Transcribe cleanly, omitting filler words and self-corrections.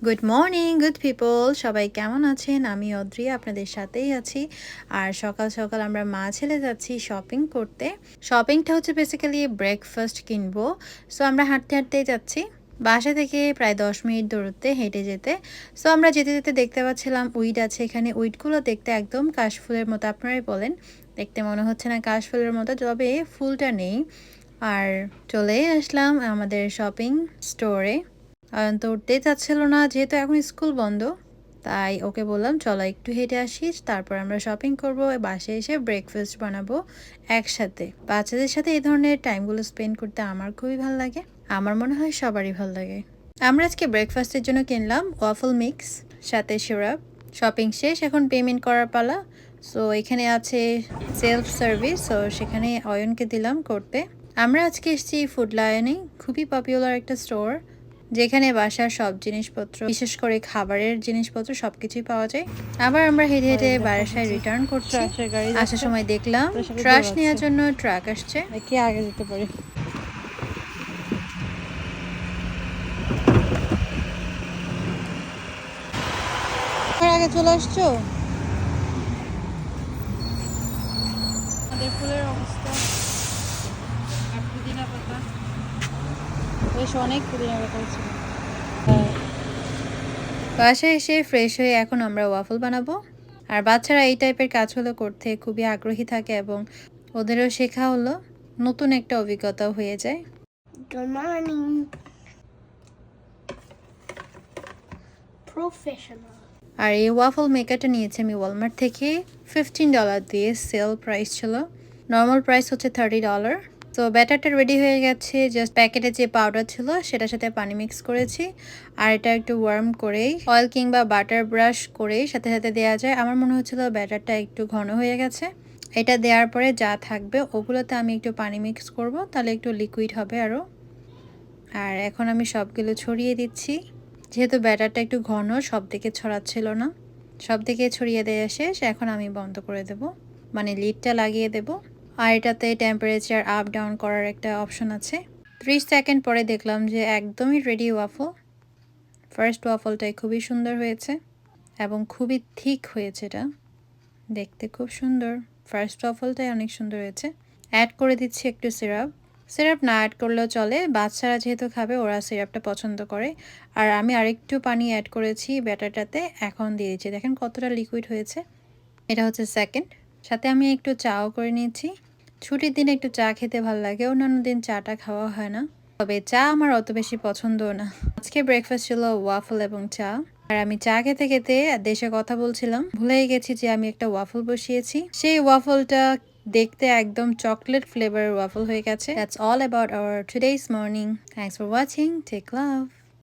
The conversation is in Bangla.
গুড মর্নিং গুড পিপল, সবাই কেমন আছেন? আমি অদ্রি আপনাদের সাথেই আছি। আর সকাল সকাল আমরা মা ছেলে যাচ্ছি শপিং করতে। শপিংটা হচ্ছে বেসিক্যালি ব্রেকফাস্ট কিনবো। সো আমরা হাঁটতে হাঁটতেই যাচ্ছি, বাসা থেকে প্রায় 10 মিনিট দূরত্বে হেঁটে যেতে। সো আমরা যেতে যেতে দেখতে পাচ্ছিলাম উইড আছে এখানে। উইডগুলো দেখতে একদম কাশফুলের মতো, আপনারাই বলেন, দেখতে মনে হচ্ছে না কাশফুলের মতো, তবে ফুলটা নেই। আর চলেই আসলাম আমাদের শপিং স্টোরে। তো উঠতেই চাচ্ছিল না, যেহেতু এখন স্কুল বন্ধ, তাই ওকে বললাম চলো একটু হেঁটে আসিস, তারপর আমরা শপিং করব, বাসায় এসে ব্রেকফাস্ট বানাবো একসাথে। বাচ্চাদের সাথে এই ধরনের টাইমগুলো স্পেন্ড করতে আমার খুবই ভালো লাগে, আমার মনে হয় সবারই ভালো লাগে। আমরা আজকে ব্রেকফাস্টের জন্য কিনলাম ওয়াফল মিক্স সাথে সিরাপ। শপিং শেষ, এখন পেমেন্ট করার পালা। সো এখানে আছে সেলফ সার্ভিস, সো সেখানে অয়নকে দিলাম করতে। আমরা আজকে এসেছি ফুড লায়নে, খুবই পপুলার একটা স্টোর, যেখানে বাসার সব জিনিসপত্র, বিশেষ করে খাবারের জিনিসপত্র সবকিছুই পাওয়া যায়। আবার আমরা হেঁটে হেঁটে বাসায় রিটার্ন করছি। আসার সময় দেখলাম ট্রাশ নেওয়ার জন্য ট্রাক আসছে। কে আগে যেতে পারে? আগে চলে আসছো? আমাদের ফুলের অবস্থা আর পুদিনা পাতা, বেশ অনেক পুদিনা পাতা ছিল। বাসায় এসে ফ্রেশ হয়ে এখন আমরা ওয়াফল বানাবো। আর বাচ্চারা এই টাইপের কাজগুলো করতে খুবই আগ্রহী থাকে এবং ওদেরও শেখা হলো, নতুন একটা অভিজ্ঞতাও হয়ে যায়। Good morning. Professional. আর এই ওয়াফল মেকারটা নিয়েছি আমি ওয়ালমার্ট থেকে, $15 দিয়ে, সেল প্রাইস ছিল। নর্মাল প্রাইস হচ্ছে $30। তো ব্যাটারটা রেডি হয়ে গেছে, জাস্ট প্যাকেটে যে পাউডার ছিল সেটার সাথে পানি মিক্স করেছি। আর এটা একটু ওয়ার্ম করেই অয়েল কিংবা বাটার ব্রাশ করেই সাথে সাথে দেওয়া যায়। আমার মনে হচ্ছিল ব্যাটারটা একটু ঘন হয়ে গেছে। এটা দেওয়ার পরে যা থাকবে ওগুলোতে আমি একটু পানি মিক্স করব, তাহলে একটু লিকুইড হবে আরও। আর এখন আমি সবগুলো ছড়িয়ে দিচ্ছি, যেহেতু ব্যাটারটা একটু ঘন, সব দিকে ছড়াচ্ছিল না। সব দিকে ছড়িয়ে দেওয়া শেষ, এখন আমি বন্ধ করে দেব, মানে লিডটা লাগিয়ে দেব। আর এটাতে টেম্পারেচার আপ ডাউন করার একটা অপশন আছে। 30 সেকেন্ড পরে দেখলাম যে একদমই রেডি ওয়াফল। ফার্স্ট ওয়াফলটাই খুবই সুন্দর হয়েছে এবং খুবই থিক হয়েছে, এটা দেখতে খুব সুন্দর। ফার্স্ট ওয়াফলটাই অনেক সুন্দর হয়েছে। অ্যাড করে দিচ্ছি একটু সিরাপ। সিরাপ না অ্যাড করলেও চলে, বাচ্চারা যেহেতু খাবে ওরা সিরাপটা পছন্দ করে। আর আমি আরেকটু পানি অ্যাড করেছি ব্যাটারটাতে, এখন দিয়ে দিচ্ছি। দেখেন কতটা লিকুইড হয়েছে। এটা হচ্ছে সেকেন্ড। সাথে আমি একটু চাও করে নিয়েছি। ছুটির দিনে একটু চা খেতে ভালো লাগে, অন্যান্য দিন চাটা খাওয়া হয় না, তবে চা আমার অত বেশি পছন্দও না। আজকে ব্রেকফাস্ট ছিল ওয়াফল এবং চা। আর আমি চা খেতে খেতে দেশে কথা বলছিলাম, ভুলেই গেছি যে আমি একটা ওয়াফল বসিয়েছি। সেই ওয়াফলটা দেখতে একদম চকলেট ফ্লেভারের ওয়াফল হয়ে গেছে। That's all about our today's morning. Thanks for watching. Take love.